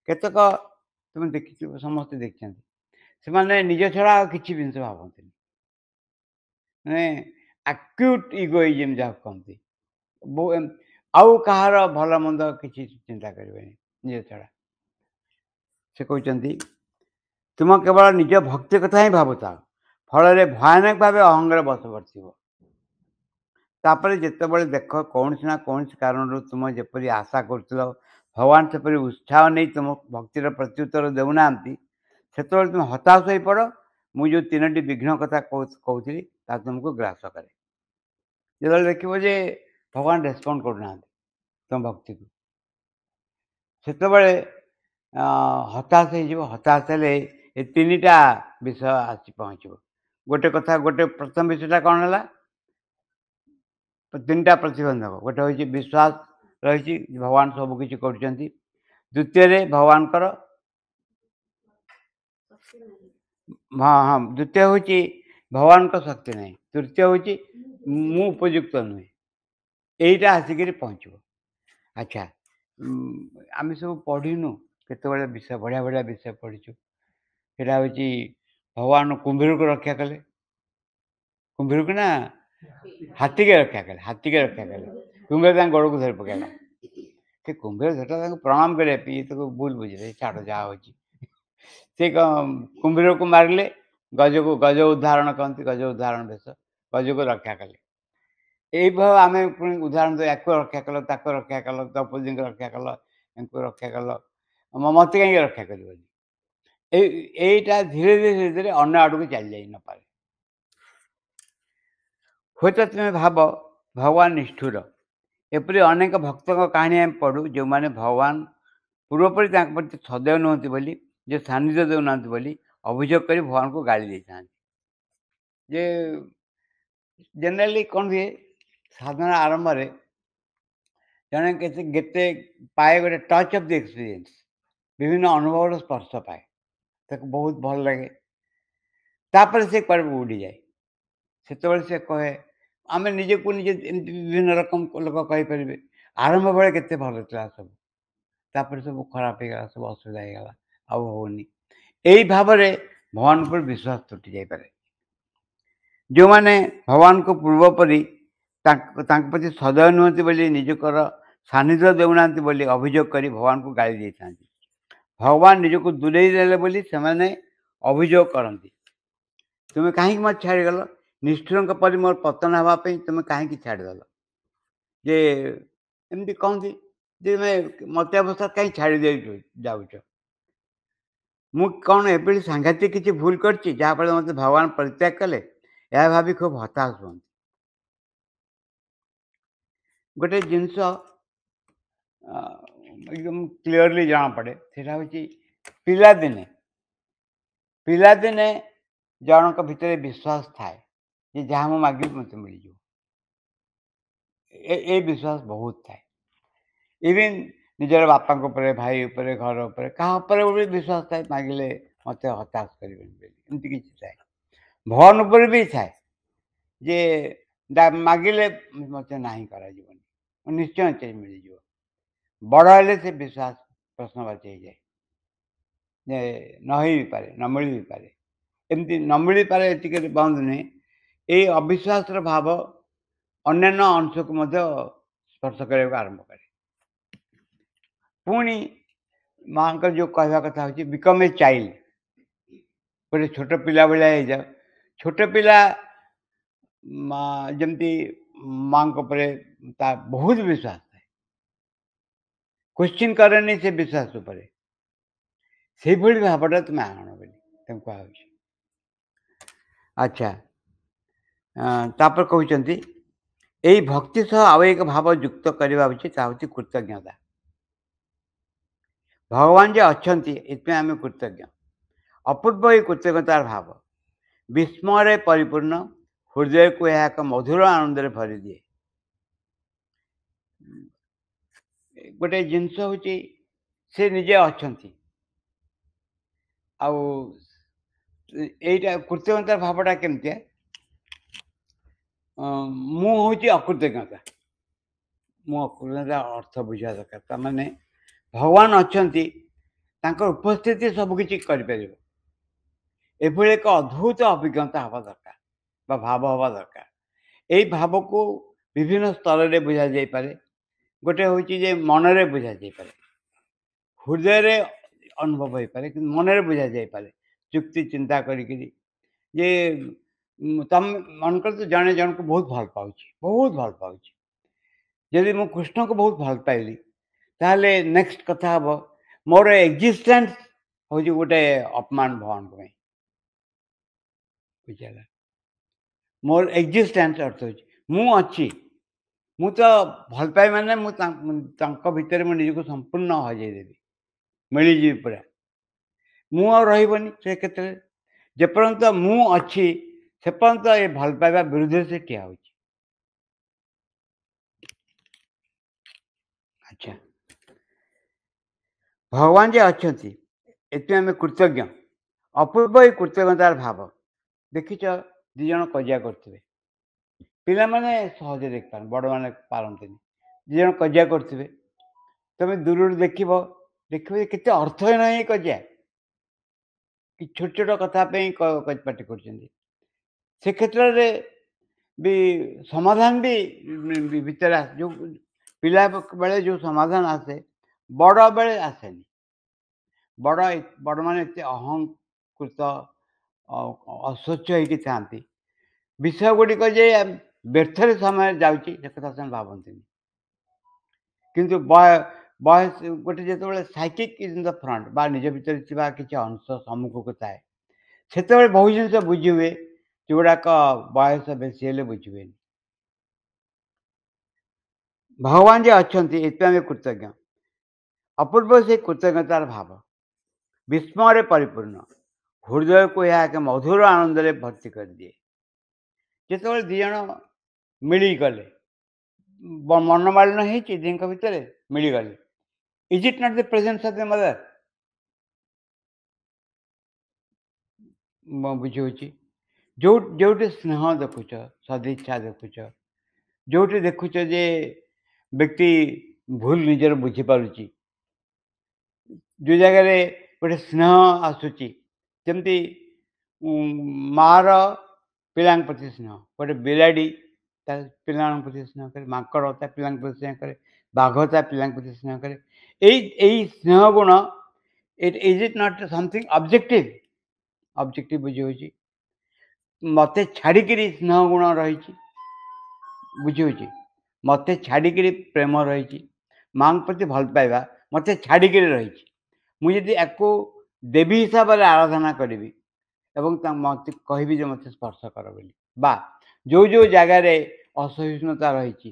କେତେକ ତୁମେ ଦେଖିଥିବ, ସମସ୍ତେ ଦେଖିଛନ୍ତି, ସେମାନେ ନିଜ ଛଡ଼ା ଆଉ କିଛି ଜିନିଷ ଭାବନ୍ତିନି। ମାନେ ଆକ୍ୟୁଟ୍ ଇଗୋଇଜିମ୍ ଯାହାକୁ କହନ୍ତି। ଆଉ କାହାର ଭଲ ମନ୍ଦ କିଛି ଚିନ୍ତା କରିବେନି ନିଜ ଛଡ଼ା। ସେ କହୁଛନ୍ତି ତୁମ କେବଳ ନିଜ ଭକ୍ତି କଥା ହିଁ ଭାବୁଥାଅ, ଫଳରେ ଭୟାନକ ଭାବେ ଅହଂରେ ବଶବର୍ତ୍ତୀ ହେବ। ତାପରେ ଯେତେବେଳେ ଦେଖ କୌଣସି ନା କୌଣସି କାରଣରୁ ତୁମ ଯେପରି ଆଶା କରୁଥିଲ ଭଗବାନ ସେପରି ଉତ୍ସାହ ନେଇ ତୁମ ଭକ୍ତିର ପ୍ରତ୍ୟୁତ୍ତର ଦେଉନାହାନ୍ତି, ସେତେବେଳେ ତୁମେ ହତାଶ ହୋଇପଡ଼। ମୁଁ ଯେଉଁ 3ଟି ବିଘ୍ନ କଥା କହୁଥିଲି ତାହା ତୁମକୁ ଗ୍ରାସ କରେ। ଯେତେବେଳେ ଦେଖିବ ଯେ ଭଗବାନ ରେସ୍ପଣ୍ଡ କରୁନାହାନ୍ତି ତୁମ ଭକ୍ତିକୁ, ସେତେବେଳେ ହତାଶ ହେଇଯିବ। ହତାଶ ହେଲେ ଏ 3ଟା ବିଷୟ ଆସି ପହଞ୍ଚିବ। ଗୋଟେ ପ୍ରଥମ ବିଷୟଟା କ'ଣ ହେଲା? 3ଟା ପ୍ରତିବନ୍ଧକ। ଗୋଟେ ହେଉଛି ବିଶ୍ୱାସ ରହିଛି, ଭଗବାନ ସବୁ କିଛି କରୁଛନ୍ତି। ଦ୍ୱିତୀୟରେ ଭଗବାନଙ୍କର ଦ୍ୱିତୀୟ ହେଉଛି ଭଗବାନଙ୍କ ଶକ୍ତି ନାହିଁ। ତୃତୀୟ ହେଉଛି ମୁଁ ଉପଯୁକ୍ତ ନୁହେଁ। ଏଇଟା ଆସିକିରି ପହଞ୍ଚିବ। ଆଚ୍ଛା, ଆମେ ସବୁ ପଢ଼ିନୁ କେତେବେଳେ ବିଷୟ, ବଢ଼ିଆ ବଢ଼ିଆ ବିଷୟ ପଢ଼ିଛୁ। ସେଇଟା ହେଉଛି ଭଗବାନ କୁମ୍ଭୀରକୁ ରକ୍ଷା କଲେ। କୁମ୍ଭୀରକୁ ନା ହାତୀକି ରକ୍ଷା କଲେ। କୁମ୍ଭୀର ତାଙ୍କ ଗୋଡ଼କୁ ଧରି ପକାଇଲା। ସେ କୁମ୍ଭୀର ସେଟା ତାଙ୍କୁ ପ୍ରଣାମ କରିବା ପାଇଁ ଇଏ ତାକୁ ଭୁଲ ବୁଝିଲେ, ଛାଡ଼ ଯାହା ହେଉଛି। ସେ କୁମ୍ଭୀରକୁ ମାରିଲେ, ଗଜ ଉଦାହରଣ କହନ୍ତି, ଗଜ ଉଦାହରଣ ବେଶ, ଗଜକୁ ରକ୍ଷା କଲେ। ଏଇଭାବେ ଆମେ ପୁଣି ଉଦାହରଣ ଦେଇ ୟାକୁ ରକ୍ଷା କଲ, ତାକୁ ରକ୍ଷା କଲ, ଦ୍ରୌପଦୀଙ୍କୁ ରକ୍ଷା କଲ, ୟାଙ୍କୁ ରକ୍ଷା କଲ, ମୋତେ କାହିଁକି ରକ୍ଷା କରିବନି? ଏଇଟା ଧୀରେ ଧୀରେ ଅନ୍ୟ ଆଡ଼କୁ ଚାଲି ଯାଇ ନପାରେ। ହୁଏତ ତୁମେ ଭାବ ଭଗବାନ ନିଷ୍ଠୁର। ଏପରି ଅନେକ ଭକ୍ତଙ୍କ କାହାଣୀ ଆମେ ପଢ଼ୁ ଯେଉଁମାନେ ଭଗବାନ ପୂର୍ବପରି ତାଙ୍କ ପ୍ରତି ସଦୟ ନୁହନ୍ତି ବୋଲି, ଯେ ସାନ୍ନିଧ୍ୟ ଦେଉନାହାନ୍ତି ବୋଲି ଅଭିଯୋଗ କରି ଭଗବାନଙ୍କୁ ଗାଳି ଦେଇଥାନ୍ତି। ଯେ ଜେନେରାଲି କ'ଣ ହୁଏ, ସାଧନା ଆରମ୍ଭରେ ଜଣେ କେତେ ପାଏ ଗୋଟେ ଟଚ୍ ଅଫ୍ ଦି ଏକ୍ସପିରିଏନ୍ସ, ବିଭିନ୍ନ ଅନୁଭବର ସ୍ପର୍ଶ ପାଏ, ତାକୁ ବହୁତ ଭଲ ଲାଗେ। ତାପରେ ସେ କୁଆଡ଼େ ଉଡ଼ିଯାଏ। ସେତେବେଳେ ସେ କହେ ଆମେ ନିଜକୁ ନିଜେ ଏମିତି ବିଭିନ୍ନ ରକମ ଲୋକ କହିପାରିବେ। ଆରମ୍ଭ ବେଳେ କେତେ ଭଲ ଥିଲା ସବୁ। ତାପରେ ସବୁ ଖରାପ ହେଇଗଲା, ସବୁ ଅସୁବିଧା ହେଇଗଲା। ଆଉ ହଉନି। ଏଇ ଭାବରେ ଭଗବାନ ଉପରେ ବିଶ୍ୱାସ ତୁଟି ଯାଇପାରେ। ଯେଉଁମାନେ ଭଗବାନଙ୍କୁ ପୂର୍ବ ପରି ତାଙ୍କ ପ୍ରତି ସଦୟ ନୁହନ୍ତି ବୋଲି ନିଜଙ୍କର ସାନ୍ନିଧ୍ୟ ଦେଉନାହାନ୍ତି ବୋଲି ଅଭିଯୋଗ କରି ଭଗବାନଙ୍କୁ ଗାଳି ଦେଇଥାନ୍ତି। ଭଗବାନ ନିଜକୁ ଦୂରେଇ ଦେଲେ ବୋଲି ସେମାନେ ଅଭିଯୋଗ କରନ୍ତି। ତୁମେ କାହିଁକି ମୋତେ ଛାଡ଼ିଗଲ? ନିଷ୍ଠୁରଙ୍କ ପରି ମୋର ପତନ ହେବା ପାଇଁ ତୁମେ କାହିଁକି ଛାଡ଼ିଦେଲ? ଯେ ଏମିତି କହନ୍ତି ଯେ ତୁମେ ମୋତେ ଅବସ୍ଥାରେ କାହିଁ ଛାଡ଼ି ଦେଇ ଯାଉଛ? ମୁଁ କ'ଣ ଏଭଳି ସାଂଘାତିକ କିଛି ଭୁଲ କରିଛି ଯାହାଫଳରେ ମୋତେ ଭଗବାନ ପରିତ୍ୟାଗ କଲେ? ଏହା ଭାବି ଖୁବ୍ ହତାଶ ହୁଅନ୍ତି। ଗୋଟେ ଜିନିଷ ଏକଦମ କ୍ଲିଅରଲି ଜଣାପଡ଼େ, ସେଇଟା ହେଉଛି ପିଲାଦିନେ ପିଲାଦିନେ ଜଣଙ୍କ ଭିତରେ ବିଶ୍ୱାସ ଥାଏ ଯେ ଯାହା ମୁଁ ମାଗିବି ମୋତେ ମିଳିଯିବ। ଏ ବିଶ୍ୱାସ ବହୁତ ଥାଏ। ଇଭିନ୍ ନିଜର ବାପାଙ୍କ ଉପରେ, ଭାଇ ଉପରେ, ଘର ଉପରେ, କାହା ଉପରେ ବି ବିଶ୍ୱାସ ଥାଏ, ମାଗିଲେ ମୋତେ ହତାଶ କରିବେନି ବୋଲି। ଏମିତି କିଛି ଥାଏ। ଭଗବାନ ଉପରେ ବି ଥାଏ ଯେ ମାଗିଲେ ମୋତେ ନାହିଁ କରାଯିବନି, ନିଶ୍ଚୟ ସେ ମିଳିଯିବ। ବଡ଼ ହେଲେ ସେ ବିଶ୍ୱାସ ପ୍ରଶ୍ନବାଚୀ ହେଇଯାଏ। ଯେ ନ ହେଇ ବି ପାରେ, ନ ମିଳି ବି ପାରେ। ଏମିତି ନ ମିଳିପାରେ ଏତିକିରେ ବନ୍ଦ ନୁହେଁ। ଏଇ ଅବିଶ୍ୱାସର ଭାବ ଅନ୍ୟାନ୍ୟ ଅଂଶକୁ ମଧ୍ୟ ସ୍ପର୍ଶ କରିବାକୁ ଆରମ୍ଭ କରେ। ପୁଣି ମାଆଙ୍କର ଯେଉଁ କହିବା କଥା ହେଉଛି ବିକମ୍ ଏ ଚାଇଲ୍ଡ। ଗୋଟେ ଛୋଟ ପିଲା ଭଳିଆ ହେଇଯାଅ। ଛୋଟ ପିଲା ଯେମିତି ମାଆଙ୍କ ଉପରେ ତା ବହୁତ ବିଶ୍ୱାସ ଥାଏ, କ୍ୱେଶ୍ଚିନ୍ କରେନି ସେ ବିଶ୍ୱାସ ଉପରେ। ସେଇଭଳି ଭାବଟା ତୁମେ ଆଣ ବୋଲି ତାଙ୍କୁ କୁହାହେଉଛି। ଆଚ୍ଛା, ତାପରେ କହୁଛନ୍ତି ଏଇ ଭକ୍ତି ସହ ଆଉ ଏକ ଭାବ ଯୁକ୍ତ କରିବା ଉଚିତ, ତାହା ହେଉଛି କୃତଜ୍ଞତା। ଭଗବାନ ଯେ ଅଛନ୍ତି ଏଥିପାଇଁ ଆମେ କୃତଜ୍ଞ। ଅପୂର୍ବ ଏହି କୃତଜ୍ଞତାର ଭାବ ବିସ୍ମୟରେ ପରିପୂର୍ଣ୍ଣ, ହୃଦୟକୁ ଏହା ଏକ ମଧୁର ଆନନ୍ଦରେ ଭରିଦିଏ। ଗୋଟେ ଜିନିଷ ହେଉଛି ସେ ନିଜେ ଅଛନ୍ତି, ଆଉ ଏଇଟା କୃତଜ୍ଞତାର ଭାବଟା କେମିତିଆ? ମୁଁ ହେଉଛି ଅକୃତଜ୍ଞତା। ମୁଁ ଅକୃତଜ୍ଞତା ଅର୍ଥ ବୁଝିବା ଦରକାର। ତାମାନେ ଭଗବାନ ଅଛନ୍ତି, ତାଙ୍କର ଉପସ୍ଥିତି ସବୁକିଛି କରିପାରିବ। ଏଭଳି ଏକ ଅଦ୍ଭୁତ ଅଭିଜ୍ଞତା ହେବା ଦରକାର ବା ଭାବ ହେବା ଦରକାର। ଏଇ ଭାବକୁ ବିଭିନ୍ନ ସ୍ତରରେ ବୁଝାଯାଇପାରେ। ଗୋଟେ ହେଉଛି ଯେ ମନରେ ବୁଝାଯାଇପାରେ, ହୃଦୟରେ ଅନୁଭବ ହେଇପାରେ, କିନ୍ତୁ ମନରେ ବୁଝାଯାଇପାରେ ଯୁକ୍ତି ଚିନ୍ତା କରିକିରି। ଯେ ତମେ ମନେକର ତ ଜଣେ ଜଣକୁ ବହୁତ ଭଲ ପାଉଛି, ବହୁତ ଭଲ ପାଉଛି। ଯଦି ମୁଁ କୃଷ୍ଣଙ୍କୁ ବହୁତ ଭଲ ପାଇଲି, ତାହେଲେ ନେକ୍ସଟ କଥା ହେବ ମୋର ଏକ୍ଜିଷ୍ଟେନ୍ସ ହେଉଛି ଗୋଟେ ଅପମାନ ଭଗବାନଙ୍କ ପାଇଁ। ବୁଝିହେଲା? ମୋର ଏକ୍ଜିଷ୍ଟେନ୍ସ ଅର୍ଥ ହେଉଛି ମୁଁ ଅଛି। ମୁଁ ତ ଭଲ ପାଏ ମାନେ ମୁଁ ତାଙ୍କ ଭିତରେ ମୁଁ ନିଜକୁ ସମ୍ପୂର୍ଣ୍ଣ ହଜେଇ ଦେବି, ମିଳିଯିବି ପୁରା। ମୁଁ ଆଉ ରହିବନି ସେ କ୍ଷେତ୍ରରେ। ଯେପର୍ଯ୍ୟନ୍ତ ମୁଁ ଅଛି ସେ ପର୍ଯ୍ୟନ୍ତ ଏ ଭଲ ପାଇବା ବିରୁଦ୍ଧରେ ସେ ଠିଆ ହେଉଛି। ଆଚ୍ଛା, ଭଗବାନ ଯେ ଅଛନ୍ତି ଏଥିପାଇଁ ଆମେ କୃତଜ୍ଞ। ଅପୂର୍ବ ଏଇ କୃତଜ୍ଞତାର ଭାବ। ଦେଖିଛ ଦି ଜଣ କଜିଆ କରୁଥିବେ, ପିଲାମାନେ ସହଜେ ଦେଖିପାରନ୍ତି, ବଡ଼ମାନେ ପାରନ୍ତିନି। ଦି ଜଣ କଜିଆ କରୁଥିବେ, ତମେ ଦୂରରୁ ଦେଖିବ ଯେ କେତେ ଅର୍ଥହୀନ ଏଇ କଜିଆ। କି ଛୋଟ ଛୋଟ କଥା ପାଇଁ ପାଟି କରୁଛନ୍ତି। ସେ କ୍ଷେତ୍ରରେ ବି ସମାଧାନ ବି ଭିତରେ ଆସେ। ଯେଉଁ ପିଲା ବେଳେ ଯେଉଁ ସମାଧାନ ଆସେ ବଡ଼ ବେଳେ ଆସେନି। ବଡ଼ମାନେ ଏତେ ଅହଂକୃତ, ଅସ୍ୱଚ୍ଛ ହେଇକି ଥାଆନ୍ତି। ବିଷୟ ଗୁଡ଼ିକ ଯେ ବ୍ୟର୍ଥରେ ସମୟ ଯାଉଛି ସେ କଥା ସେମାନେ ଭାବନ୍ତିନି। କିନ୍ତୁ ବୟସ ଗୋଟେ ଯେତେବେଳେ ସାଇକିକ୍ ଇନ୍ ଦ ଫ୍ରଣ୍ଟ ବା ନିଜ ଭିତରେ ଥିବା କିଛି ଅଂଶ ସମ୍ମୁଖକୁ ଥାଏ, ସେତେବେଳେ ବହୁ ଜିନିଷ ବୁଝି ହୁଏ ଯେଉଁଗୁଡ଼ାକ ବୟସ ବେଶୀ ହେଲେ ବୁଝି ହୁଏନି। ଭଗବାନ ଯେ ଅଛନ୍ତି ଏଥିପାଇଁ ଆମେ କୃତଜ୍ଞ। ଅପୂର୍ବ ସେ କୃତଜ୍ଞତାର ଭାବ ବିସ୍ମୟରେ ପରିପୂର୍ଣ୍ଣ, ହୃଦୟକୁ ଏହା ଏକ ମଧୁର ଆନନ୍ଦରେ ଭର୍ତ୍ତି କରିଦିଏ। ଯେତେବେଳେ ଦି ଜଣ ମିଳିଗଲେ, ମନମାଳିନ ହେଇଛି ଦିଙ୍କ ଭିତରେ, ମିଳିଗଲେ। Is it not the presence of the mother? ବୁଝି ହେଉଛି ଯୋଉଠି ସ୍ନେହ ଦେଖୁଛ, ସଦିଚ୍ଛା ଦେଖୁଛ, ଯୋଉଠି ଦେଖୁଛ ଯେ ବ୍ୟକ୍ତି ଭୁଲ ନିଜର ବୁଝିପାରୁଛି, ଯୋଉ ଜାଗାରେ ଗୋଟେ ସ୍ନେହ ଆସୁଛି, ଯେମିତି ମାଆର ପିଲାଙ୍କ ପ୍ରତି ସ୍ନେହ, ଗୋଟେ ବିରାଡ଼ି ତା ପିଲାମାନଙ୍କ ପ୍ରତି ସ୍ନେହ କରେ, ମାଙ୍କଡ଼ ତା ପିଲାଙ୍କ ପ୍ରତି ସ୍ନେହ କରେ, ବାଘ ତା ପିଲାଙ୍କ ପ୍ରତି ସ୍ନେହ କରେ। ଏଇ ସ୍ନେହ ଗୁଣ is it not something objective? Objective ବୁଝି ହେଉଛି, ମୋତେ ଛାଡ଼ିକିରି ସ୍ନେହ ଗୁଣ ରହିଛି, ବୁଝି ହେଉଛି, ମୋତେ ଛାଡ଼ିକିରି ପ୍ରେମ ରହିଛି, ମାଙ୍କ ପ୍ରତି ଭଲ ପାଇବା ମୋତେ ଛାଡ଼ିକିରି ରହିଛି। ମୁଁ ଯଦି ୟାକୁ ଦେବୀ ହିସାବରେ ଆରାଧନା କରିବି ଏବଂ ମୋତେ କହିବି ଯେ ମୋତେ ସ୍ପର୍ଶ କର ବୋଲି, ବା ଯୋଉ ଜାଗାରେ ଅସହିଷ୍ଣୁତା ରହିଛି,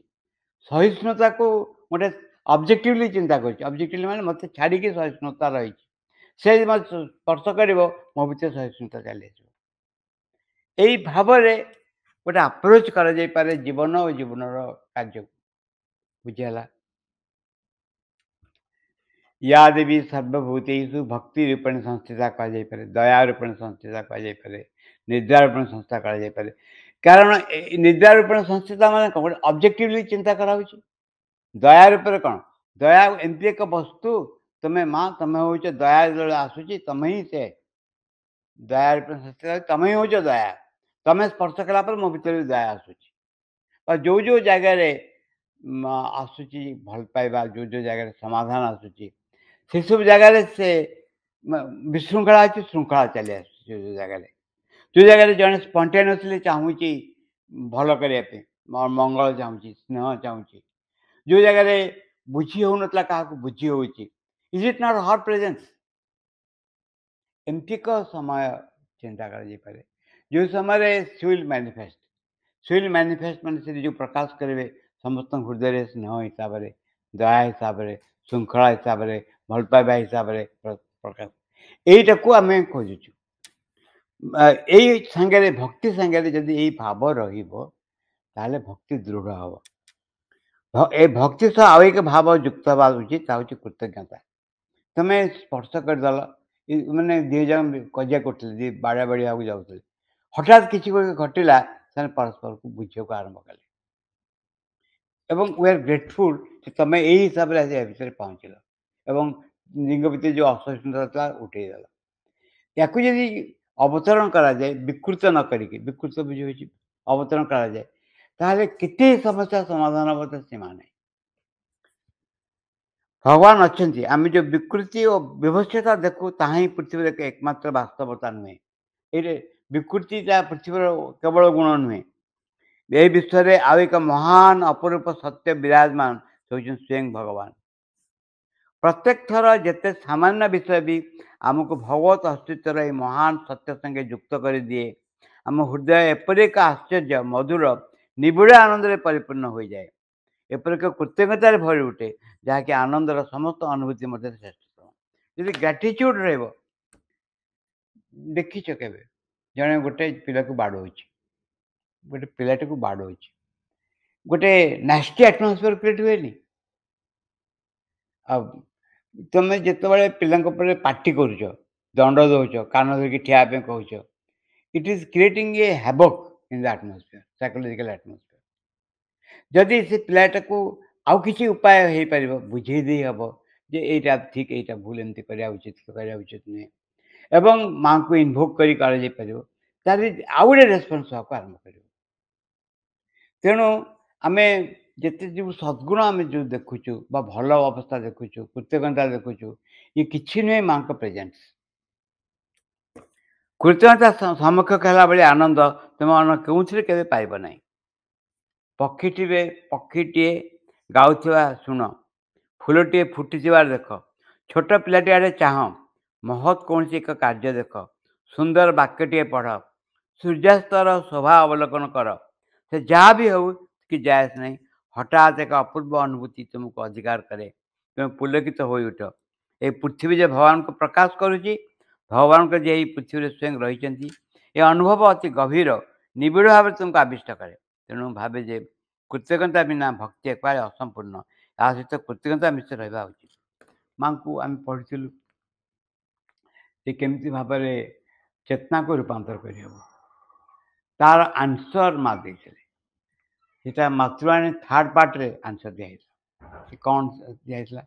ସହିଷ୍ଣୁତାକୁ ଗୋଟେ ଅବଜେକ୍ଟିଭଲି ଚିନ୍ତା କରୁଛି। ଅବଜେକ୍ଟିଭଲି ମାନେ ମୋତେ ଛାଡ଼ିକି ସହିଷ୍ଣୁତା ରହିଛି, ସେ ଯଦି ମୋତେ ସ୍ପର୍ଶ କରିବ ମୋ ଭିତରେ ସହିଷ୍ଣୁତା ଚାଲି ଆସିବ। ଏଇ ଭାବରେ ଗୋଟେ ଆପ୍ରୋଚ୍ କରାଯାଇପାରେ ଜୀବନ ଓ ଜୀବନର କାର୍ଯ୍ୟକୁ। ବୁଝିହେଲା? ୟା ଦେବୀ ସର୍ବଭୂତେଷୁ ଭକ୍ତି ରୂପେଣ ସଂସ୍ଥିତା କୁହାଯାଇପାରେ, ଦୟା ରୂପେଣ ସଂସ୍ଥିତା କୁହାଯାଇପାରେ, ନିଦ୍ରା ରୂପେଣ ସଂସ୍ଥା କରାଯାଇପାରେ। କାରଣ ନିଦ୍ରା ରୂପେଣ ସଂସ୍ଥିତା ମାନେ କ'ଣ? ଗୋଟେ ଅବଜେକ୍ଟିଭଲି ଚିନ୍ତା କରାହେଉଛି। ଦୟା ରୂପରେ କ'ଣ? ଦୟା ଏମିତି ଏକ ବସ୍ତୁ, ତମେ ମା, ତମେ ହେଉଛ ଦୟା, ଯେତେବେଳେ ଆସୁଛି ତମେ ହିଁ ସେ ଦୟା ରୂପେଣ ସଂସ୍ଥିତା, ତମେ ହିଁ ହେଉଛ ଦୟା। ତମେ ସ୍ପର୍ଶ କଲା ପରେ ମୋ ଭିତରେ ବି ଦୟା ଆସୁଛି। ବା ଯୋଉ ଜାଗାରେ ଆସୁଛି ଭଲ ପାଇବା, ଯୋଉ ଜାଗାରେ ସମାଧାନ ଆସୁଛି, ସେସବୁ ଜାଗାରେ ସେ ବିଶୃଙ୍ଖଳା ଅଛି, ଶୃଙ୍ଖଳା ଚାଲି ଆସୁଛି। ଯୋଉ ଜାଗାରେ ଜଣେ ସ୍ପଣ୍ଟେନିୟସଲି ଚାହୁଁଛି ଭଲ କରିବା ପାଇଁ, ମଙ୍ଗଳ ଚାହୁଁଛି, ସ୍ନେହ ଚାହୁଁଛି, ଯୋଉ ଜାଗାରେ ବୁଝି ହେଉନଥିଲା କାହାକୁ ବୁଝି ହେଉଛି, is it not her presence? ଏମିତି ଏକ ସମୟ ଚିନ୍ତା କରାଯାଇପାରେ ଯେଉଁ ସମୟରେ ମ୍ୟାନିଫେଷ୍ଟ ମାନେ ସେ ଯେଉଁ ପ୍ରକାଶ କରିବେ ସମସ୍ତଙ୍କ ହୃଦୟରେ ସ୍ନେହ ହିସାବରେ, ଦୟା ହିସାବରେ, ଶୃଙ୍ଖଳା ହିସାବରେ, ଭଲ ପାଇବା ହିସାବରେ ପ୍ରକାଶ। ଏଇଟାକୁ ଆମେ ଖୋଜୁଛୁ। ଏଇ ସାଙ୍ଗରେ ଭକ୍ତି ସାଙ୍ଗରେ ଯଦି ଏଇ ଭାବ ରହିବ ତାହେଲେ ଭକ୍ତି ଦୃଢ଼ ହେବ। ଏ ଭକ୍ତି ସହ ଆଉ ଏକ ଭାବ ଯୁକ୍ତ ହେବା ଉଚିତ, ତା ହେଉଛି କୃତଜ୍ଞତା। ତମେ ସ୍ପର୍ଶ କରିଦେଲ, ମାନେ ଦୁଇ ଜଣ କଜିଆ କରୁଥିଲେ, ଦୁଇ ବାଡ଼ିଆ ହେବାକୁ ଯାଉଥିଲେ, ହଠାତ୍ କିଛି ଗୋଟେ ଘଟିଲା, ସେମାନେ ପରସ୍ପରକୁ ବୁଝିବାକୁ ଆରମ୍ଭ କଲେ ଏବଂ ୱି ଆର୍ ଗ୍ରେଟଫୁଲ୍ ଯେ ତମେ ଏଇ ହିସାବରେ ଆଜି ଏ ଭିତରେ ପହଞ୍ଚିଲ ଏବଂ ଲିଙ୍ଗ ଭିତରେ ଯେଉଁ ଅସହିଷ୍ଣୁତା ଥିଲା ଉଠେଇଦେଲ। ୟାକୁ ଯଦି ଅବତରଣ କରାଯାଏ, ବିକୃତ ନ କରିକି, ବିକୃତ ବୁଝି ହେଉଛି, ଅବତରଣ କରାଯାଏ, ତାହେଲେ କେତେ ସମସ୍ୟା ସମାଧାନ ହେବ ତ ସୀମା ନାହିଁ। ଭଗବାନ ଅଛନ୍ତି, ଆମେ ଯେଉଁ ବିକୃତି ଓ ବିଭତ୍ସତା ଦେଖୁ ତାହା ହିଁ ପୃଥିବୀରେ ଏକମାତ୍ର ବାସ୍ତବତା ନୁହେଁ। ଏଇରେ ବିକୃତିଟା ପୃଥିବୀର କେବଳ ଗୁଣ ନୁହେଁ, ଏ ବିଶ୍ୱରେ ଆଉ ଏକ ମହାନ ଅପରୂପ ସତ୍ୟ ବିରାଜମାନ, ସେ ହେଉଛନ୍ତି ସ୍ୱୟଂ ଭଗବାନ। ପ୍ରତ୍ୟେକ ଥର ଯେତେ ସାମାନ୍ୟ ବିଷୟ ବି ଆମକୁ ଭଗବତ ଅସ୍ତିତ୍ୱର ଏହି ମହାନ ସତ୍ୟ ସଙ୍ଗେ ଯୁକ୍ତ କରିଦିଏ, ଆମ ହୃଦୟ ଏପରି ଏକ ଆଶ୍ଚର୍ଯ୍ୟ, ମଧୁର, ନିବିଡ଼ ଆନନ୍ଦରେ ପରିପୂର୍ଣ୍ଣ ହୋଇଯାଏ, ଏପରି ଏକ କୃତଜ୍ଞତାରେ ଭରି ଉଠେ, ଯାହାକି ଆନନ୍ଦର ସମସ୍ତ ଅନୁଭୂତି ମଧ୍ୟରେ ଶ୍ରେଷ୍ଠତମ। ଯଦି ଗ୍ରାଟିଚ୍ୟୁଡ୍ ରହିବ, ଦେଖିଛ କେବେ ଜଣେ ଗୋଟେ ପିଲାକୁ ବାଡ଼ଉଛି, ଗୋଟେ ପିଲାଟିକୁ ବାଡ଼ଉଛି, ଗୋଟେ ନାଷ୍ଟି ଆଟମସ୍ଫିୟର କ୍ରିଏଟ୍ ହୁଏନି? ଆଉ ତମେ ଯେତେବେଳେ ପିଲାଙ୍କ ଉପରେ ପାଟି କରୁଛ, ଦଣ୍ଡ ଦେଉଛ, କାନ ଧରିକି ଠିଆ ପାଇଁ କହୁଛ, it is creating a havoc in the atmosphere, psychological atmosphere. ଯଦି ସେ ପିଲାଟାକୁ ଆଉ କିଛି ଉପାୟ ହେଇପାରିବ, ବୁଝେଇ ଦେଇ ହେବ ଯେ ଏଇଟା ଠିକ୍, ଏଇଟା ଭୁଲ, ଏମିତି କରିବା ଉଚିତ ନୁହେଁ, ଏବଂ ମାଆଙ୍କୁ ଇନଭୋକ୍ କରି କରାଯାଇପାରିବ, ତାହେଲେ ଆଉ ଗୋଟେ ରେସ୍ପନ୍ସ ହେବାକୁ ଆରମ୍ଭ କରିବ। ତେଣୁ ଆମେ ଯେତେ ଯେଉଁ ସଦ୍ଗୁଣ ଆମେ ଯେଉଁ ଦେଖୁଛୁ ବା ଭଲ ଅବସ୍ଥା ଦେଖୁଛୁ, କୃତଜ୍ଞତା ଦେଖୁଛୁ, ଇଏ କିଛି ନୁହେଁ ମାଆଙ୍କ ପ୍ରେଜେନ୍ସ। କୃତଜ୍ଞତା ସମକକ୍ଷ ହେଲା ଭଳି ଆନନ୍ଦ ତୁମେ ଅନ୍ୟ କେଉଁଥିରେ କେବେ ପାଇବ ନାହିଁ। ପକ୍ଷୀଟିଏ ଗାଉଥିବା ଶୁଣ, ଫୁଲଟିଏ ଫୁଟିଥିବାର ଦେଖ, ଛୋଟ ପିଲାଟି ଆଡ଼େ ଚାହଁ, ମହତ୍ କୌଣସି ଏକ କାର୍ଯ୍ୟ ଦେଖ, ସୁନ୍ଦର ବାକ୍ୟଟିଏ ପଢ଼, ସୂର୍ଯ୍ୟାସ୍ତର ଶୋଭା ଅବଲୋକନ କର, ସେ ଯାହା ବି ହେଉ କି ଯାଏ ନାହିଁ, ହଠାତ୍ ଏକ ଅପୂର୍ବ ଅନୁଭୂତି ତୁମକୁ ଅଧିକାର କରେ, ତୁମେ ପୁଲକିତ ହୋଇଉଠ। ଏହି ପୃଥିବୀ ଯେ ଭଗବାନଙ୍କୁ ପ୍ରକାଶ କରୁଛି, ଭଗବାନଙ୍କ ଯେ ଏହି ପୃଥିବୀରେ ସ୍ୱୟଂ ରହିଛନ୍ତି, ଏ ଅନୁଭବ ଅତି ଗଭୀର, ନିବିଡ଼ ଭାବରେ ତୁମକୁ ଆବିଷ୍ଟ କରେ। ତେଣୁ ଭାବେ ଯେ କୃତଜ୍ଞତା ବିନା ଭକ୍ତି ଏକବାରେ ଅସମ୍ପୂର୍ଣ୍ଣ, ଏହା ସହିତ କୃତଜ୍ଞତା ମିଶ୍ର ରହିବା ଉଚିତ। ମାଙ୍କୁ ଆମେ ପଢ଼ିଥିଲୁ ଯେ କେମିତି ଭାବରେ ଚେତନାକୁ ରୂପାନ୍ତର କରିହେବ। तार आंसर माँ देते सेटा मातृवाणी थर्ड पार्ट रे आंसर दिया से कौन दिया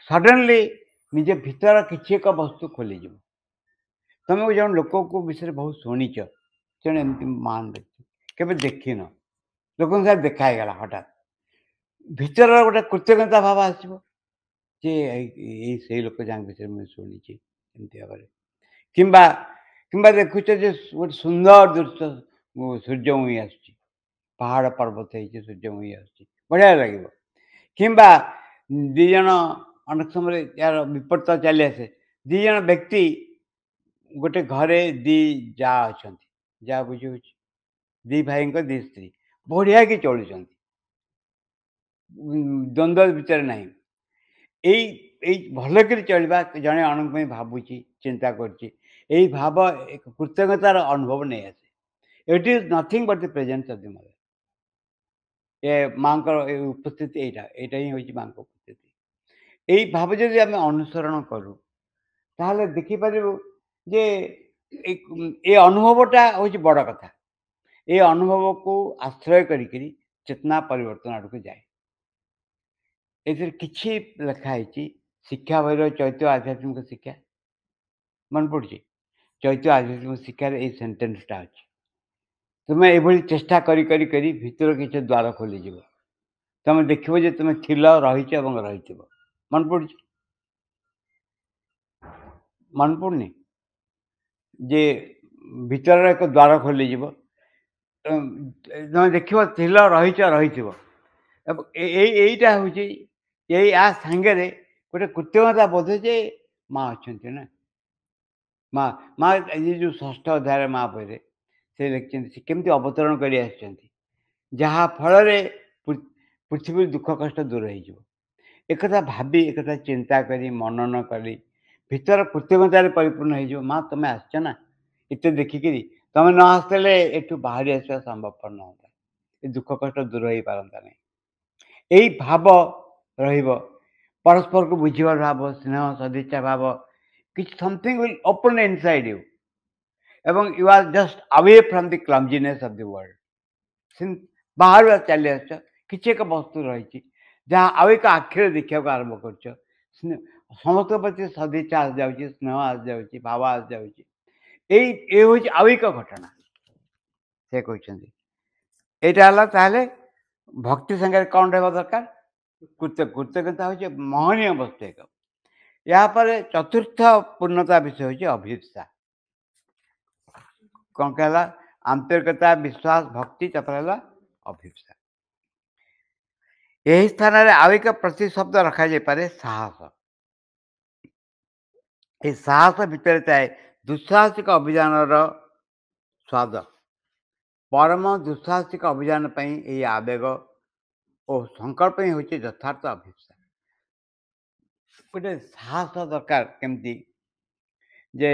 सडनली निजे भीतर किसी एक वस्तु खोलीज तुम जन लोक को विषय बहुत शुणिच जन एम मान केवे देखन लोक देखाईगला हठात भीतर गोटे कृतज्ञता भाव आसो जे से लोक जहाँ विषय मुझे शुणी एमती भाव किंबा किंबा देखुच जे गोटे सुंदर दृश्य सूर्यमुही आस पहाड़ पर्वत है सूर्यमुही आस बढ़िया लगे किंबा दिज अनेक समय यार विपरीत चली आसे दिज व्यक्ति गोटे घरे दी जा अच्छा जा बुझे दी भाई दी स्त्री बढ़िया कि चलुं द्वंद्व भितर ना भल कर चलवा जड़े अणु भावुची चिंता कर भाव एक कृतज्ञतार अनुभव नहीं आसे it is nothing but the presence of the mother ए माँ उपस्थिति यहाँ ही हूँ माँ उपस्थिति यही भाव जब आम अनुसरण करूँ ताहले देखिपर जे ए अनुभवटा हूँ बड़ कथा ये अनुभव को आश्रय करी चेतना परिवर्तन आड़ को जाए किछि लिखाई शिक्षा भैर चैत्य आध्यात्मिक शिक्षा मन पड़ी चैत्य आध्यात्मिक शिक्षार ये सेन्टेन्सटा अच्छी तुम्हें ये चेष्टा करी करी करी भीतर किसी द्वार खोलीज तुम देखो जे तुम थिल रही मन पड़ मन पड़नी जे भीतर एक द्वार खोलीज तुम देख थिल रही यहीटा हूँ यही आ सांगे गोटे कृतज्ञता बोध जे माँ अच्छा ना माँ माँ ये जो षष्ठ अध्याय माँ बहरे से लिखिं केमती अवतरण कर जहाँ फल पृथ्वी दुख कष्ट दूर हो भावी एक चिंता करी मनन करी भीतर कृतज्ञतार परिपूर्ण हो माँ तुम आसच ना इत देखिक तुम न आसले एठू बाहरी आसवा संभवपर न होता ये दुख कष्ट दूर हो पारता नहीं यही भाव परस्पर को बुझार भाव स्नेह सदिच्छा भाव किसी something will open inside you एवं you are just away from the clumsiness of the world बाहर चली आस किसी एक वस्तु रही जहाँ आउ एक आखिर देखा आरंभ कर समस्त प्रति सदिच्छा आस जाऊँगी स्नेह आस जाऊँगी भाव आस जाऊँगी ये हूँ आउ एक घटना से कहते यहाँ भक्ति संगे कौन रहा दरकार कृतज्ञता हूँ महनीय वस्तु एक यापर चतुर्थ पूर्णता विषय हूँ अभिप्सा कौन कहला आंतरिकता विश्वास भक्ति तपर अभिप्सा यही स्थान में आउ एक प्रतिशब्द रखा जापे साहस ये साहस भितर थाए दुस्साहसिक अभियान स्वाद परम दुस्साहसिक अभियान यही आवेग और संकल्प ही हूँ यथार्थ अभिप्सा गोटे साहस दरकार केमती जे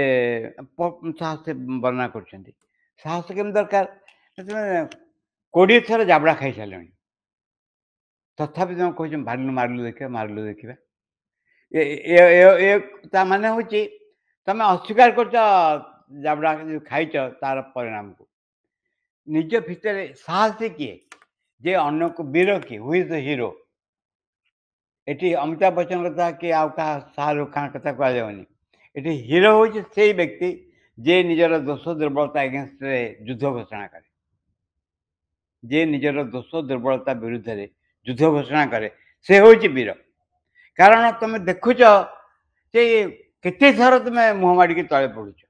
साहस वर्णना कर साहस केम दरकार 20 थर जाबड़ा खाई सारे तथापि तुम कह मारिलु देखा माने हूँ तुम अस्वीकार कर जाबड़ा जो खाई तार परिणाम को निज भितर साहसी किए जे अन्न को वीर किए हु इज द हीरो ये अमिताभ बच्चन कथा कि आउ क्या शाहरुख खान कथा कहनी ये हीरो हूँ से व्यक्ति जे निजर दोष दुर्बलता एगेन्स्ट युद्ध घोषणा करे जे निजर दोष दुर्बलता विरुद्ध युद्ध घोषणा करे से हूँ वीर कारण तुम देखुच जे केते थर तुम मुह माड़ी तले पड़ुच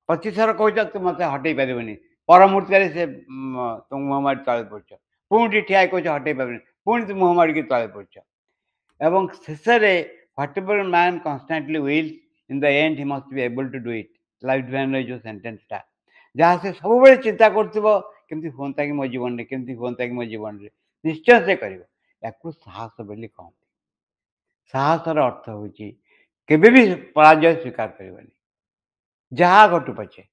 25 थर कह तुम मत हटई पारनि परमूर्त से तुम मुह माड़ी तले पड़ुच पुणी ठिया कह हटई पार पुणी तुम मुह माड़ी तले पड़ुच एवं शेष whatever man constantly will in the end he must be able to do it life divine जो सेंटेंसटा जहाँ से सब बड़े चिंता करमती हाँ कि मो जीवन में केमती हाँ कि मो जीवन में निश्चय से कर साहस बोली कहते साहसर अर्थ हूँ केबे भी पराजय स्वीकार कर जहाँ घटू पछे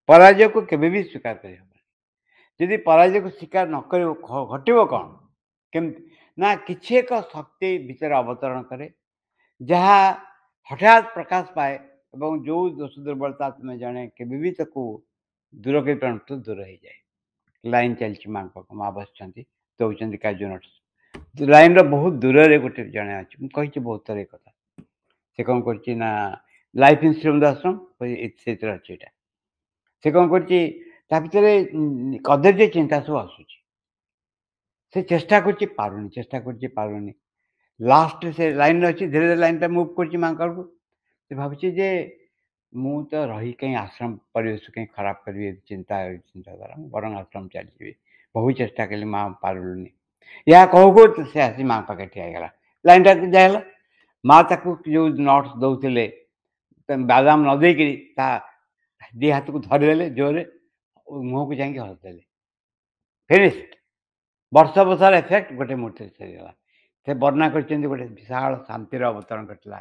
पराजय को केबे भी स्वीकार कर पराजय को स्वीकार न कर घटव कौन केमती ना किसी एक शक्ति भीतर अवतरण करे जहाँ हठात प्रकाश पाए और जो दोष दुर्बलता तुम्हें जाने केबे भी दूर करी पारुनथु दूर हो जाए। लाइन चलछि माँ पाखକୁ माँ बसिଛନ୍ତି ଦଉଛନ୍ତି କାଜୁ ନଟ୍ସ। ଲାଇନ୍‌ର ବହୁତ ଦୂରରେ ଗୋଟେ ଜଣେ ଅଛି। ମୁଁ କହିଛି ବହୁତ ଥର ଏ କଥା। ସେ କଣ କରିଛି ନା ଲାଇଫ୍ ଇନ୍ସୁରାନ୍ସ ଆଶ୍ରମ ସେଇଥିରେ ଅଛି ଏଇଟା। ସେ କଣ କରିଛି ତା ଭିତରେ କଦର୍ଯ୍ୟ ଚିନ୍ତା ସବୁ ଆସୁଛି। ସେ ଚେଷ୍ଟା କରୁଛି ପାରୁନି, ଚେଷ୍ଟା କରୁଛି ପାରୁନି। ଲାଷ୍ଟରେ ସେ ଲାଇନ୍‌ରେ ଅଛି ଧୀରେ ଧୀରେ ଲାଇନ୍‌ଟା ମୁଭ୍ କରୁଛି ମାଙ୍କ ଆଡ଼କୁ। ସେ ଭାବୁଛି ଯେ ମୁଁ ତ ରହି କାହିଁ ଆଶ୍ରମ ପରିବେଶ କାହିଁ ଖରାପ କରିବି ଚିନ୍ତାଧାରା ମୁଁ ବରଂ ଆଶ୍ରମ ଚାଲିଯିବି। ବହୁତ ଚେଷ୍ଟା କଲି ମାଆ ପାରିଲୁନି। ଏହା କହୁ କହୁ ସେ ଆସି ମାଆ ପାଖରେ ଠିଆ ହେଇଗଲା। ଲାଇନ୍‌ଟା ଦିଆହେଲା। ମାଆ ତାକୁ ଯୋଉ ନଟ୍ସ ଦଉଥିଲେ ବାଦାମ ନ ଦେଇକିରି ତା ଦି ହାତକୁ ଧରିଦେଲେ ଜୋରରେ ମୁହଁକୁ ଯାଇକି ହସିଦେଲେ। ଫିନିଶ୍ଡ। ବର୍ଷ ବର୍ଷର ଏଫେକ୍ଟ ଗୋଟେ ମୁହୂର୍ତ୍ତରେ ସରିଗଲା। ସେ ବର୍ଣ୍ଣନା କରିଛନ୍ତି ଗୋଟେ ବିଶାଳ ଶାନ୍ତିର ଅବତରଣ ଘଟିଲା।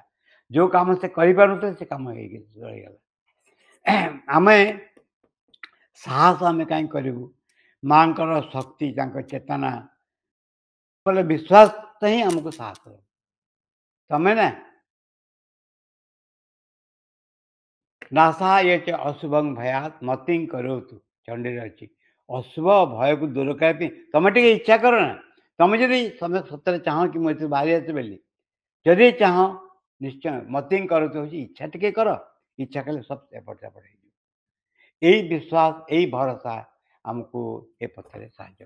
ଯୋଉ କାମ ସେ କରିପାରୁନଥିଲେ ସେ କାମ ହେଇକି ରହିଗଲା। ଆମେ ସାହସ ଆମେ କାହିଁ କରିବୁ? ମାଆଙ୍କର ଶକ୍ତି ତାଙ୍କ ଚେତନା ବୋଲେ ବିଶ୍ୱାସ ହିଁ ଆମକୁ ସାହସ ଦେବ। ତମେ ନା ନାସା ୟେଚ ଅଶୁଭଂ ଭୟାତ୍ ମତିଂ କରୋତୁ ଚଣ୍ଡୀରେ ଅଛି। ଅଶୁଭ ଭୟକୁ ଦୂର କରିବା ପାଇଁ ତମେ ଟିକେ ଇଚ୍ଛା କର ନା। ତମେ ଯଦି ତମେ ସତରେ ଚାହଁ କି ମୁଁ ଏଥିରୁ ବାହାରି ଆସିବି ବୋଲି ଯଦି ଚାହଁ ନିଶ୍ଚୟ ମତିଂ କରୋତୁ ହେଉଛି ଇଚ୍ଛା ଟିକେ କର। ଇଚ୍ଛା କଲେ ସବୁ ଏପଟ ସେପଟ ହେଇଯିବ। ଏଇ ବିଶ୍ୱାସ ଏଇ ଭରସା ଆମକୁ ଏ ପଥରେ ସାହାଯ୍ୟ